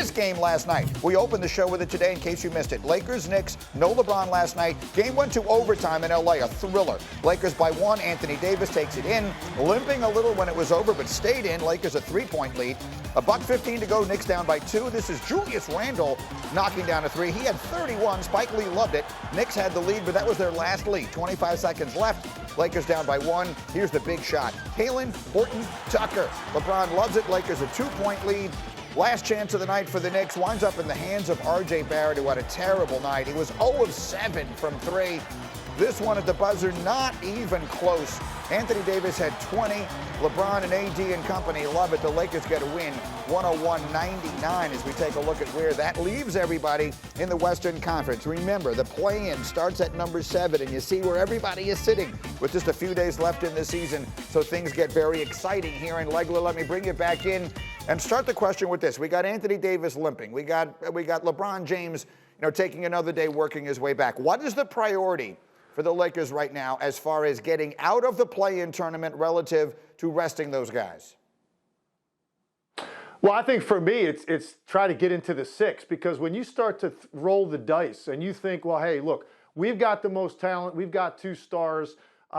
this game last night. We opened the show with it today in case you missed it. Lakers, Knicks, no LeBron last night. Game went to overtime in LA, a thriller. Lakers by 1. Anthony Davis takes it in, limping a little when it was over, but stayed in. Lakers a 3-point lead. $1:15 to go. Knicks down by 2. This is Julius Randle knocking down a 3. He had 31. Spike Lee loved it. Knicks had the lead, but that was their last lead. 25 seconds left. Lakers down by 1. Here's the big shot. Halen, Horton, Tucker. LeBron loves it. Lakers a 2-point lead. Last chance of the night for the Knicks winds up in the hands of R.J. Barrett, who had a terrible night. He was 0 of 7 from 3. This one at the buzzer, not even close. Anthony Davis had 20. LeBron and AD and company love it. The Lakers get a win, 101-99, as we take a look at where that leaves everybody in the Western Conference. Remember, the play-in starts at number 7, and you see where everybody is sitting with just a few days left in the season, so things get very exciting here in Legler. Let me bring you back in and start the question with this. We got Anthony Davis limping. We got LeBron James, taking another day working his way back. What is the priority for the Lakers right now as far as getting out of the play-in tournament relative to resting those guys? Well, I think for me, it's try to get into the 6, because when you start to roll the dice and you think, well, hey, look, we've got the most talent, we've got 2 stars,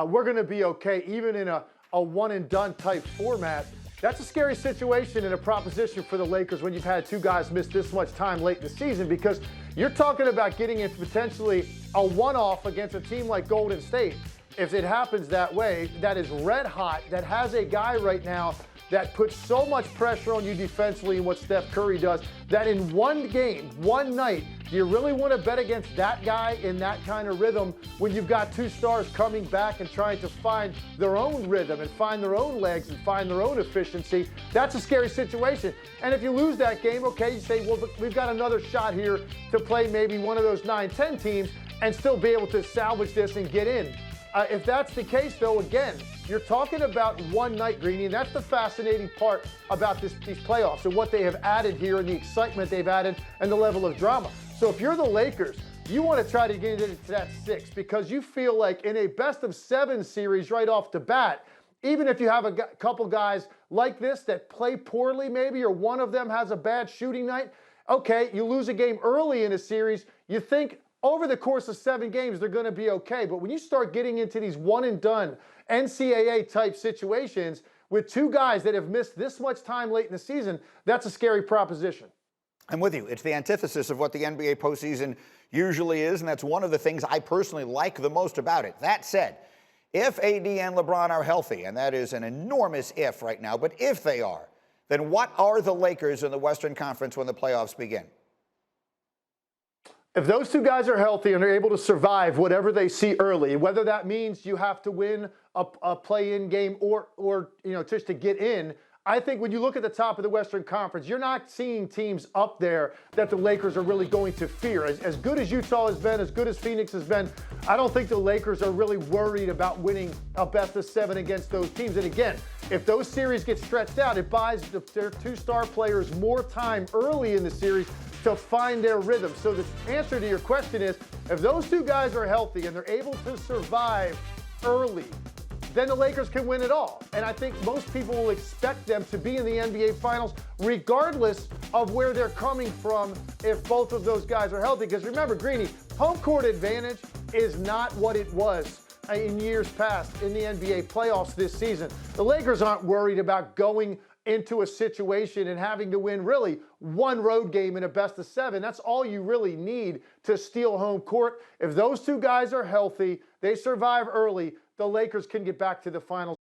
we're going to be okay even in a one-and-done type format. That's a scary situation and a proposition for the Lakers when you've had 2 guys miss this much time late in the season, because you're talking about getting into potentially a one-off against a team like Golden State. If it happens that way, that is red hot, that has a guy right now that puts so much pressure on you defensively in what Steph Curry does, that in one game, one night, do you really want to bet against that guy in that kind of rhythm when you've got 2 stars coming back and trying to find their own rhythm and find their own legs and find their own efficiency? That's a scary situation. And if you lose that game, okay, you say, well, we've got another shot here to play maybe one of those 9-10 teams and still be able to salvage this and get in. If that's the case, though, again, you're talking about one night, Greeny, and that's the fascinating part about these playoffs and what they have added here and the excitement they've added and the level of drama. So if you're the Lakers, you want to try to get into that 6, because you feel like in a best-of-7 series right off the bat, even if you have a couple guys like this that play poorly maybe, or one of them has a bad shooting night, okay, you lose a game early in a series, you think over the course of 7 games, they're going to be okay. But when you start getting into these one-and-done NCAA-type situations with 2 guys that have missed this much time late in the season, that's a scary proposition. I'm with you. It's the antithesis of what the NBA postseason usually is, and that's one of the things I personally like the most about it. That said, if AD and LeBron are healthy, and that is an enormous if right now, but if they are, then what are the Lakers in the Western Conference when the playoffs begin? If those 2 guys are healthy and are able to survive whatever they see early, whether that means you have to win a play-in game or just to get in, I think when you look at the top of the Western Conference, you're not seeing teams up there that the Lakers are really going to fear. As good as Utah has been, as good as Phoenix has been, I don't think the Lakers are really worried about winning a best-of-7 against those teams. And again, if those series get stretched out, it buys their 2-star players more time early in the series to find their rhythm. So the answer to your question is, if those 2 guys are healthy and they're able to survive early, then the Lakers can win it all. And I think most people will expect them to be in the NBA Finals regardless of where they're coming from if both of those guys are healthy. Because remember, Greeny, home court advantage is not what it was in years past in the NBA playoffs this season. The Lakers aren't worried about going into a situation and having to win really one road game in a best-of-7. That's all you really need to steal home court. If those 2 guys are healthy, they survive early, the Lakers can get back to the finals.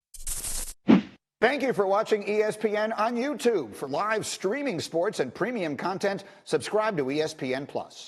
Thank you for watching ESPN on YouTube. For live streaming sports and premium content, subscribe to ESPN+.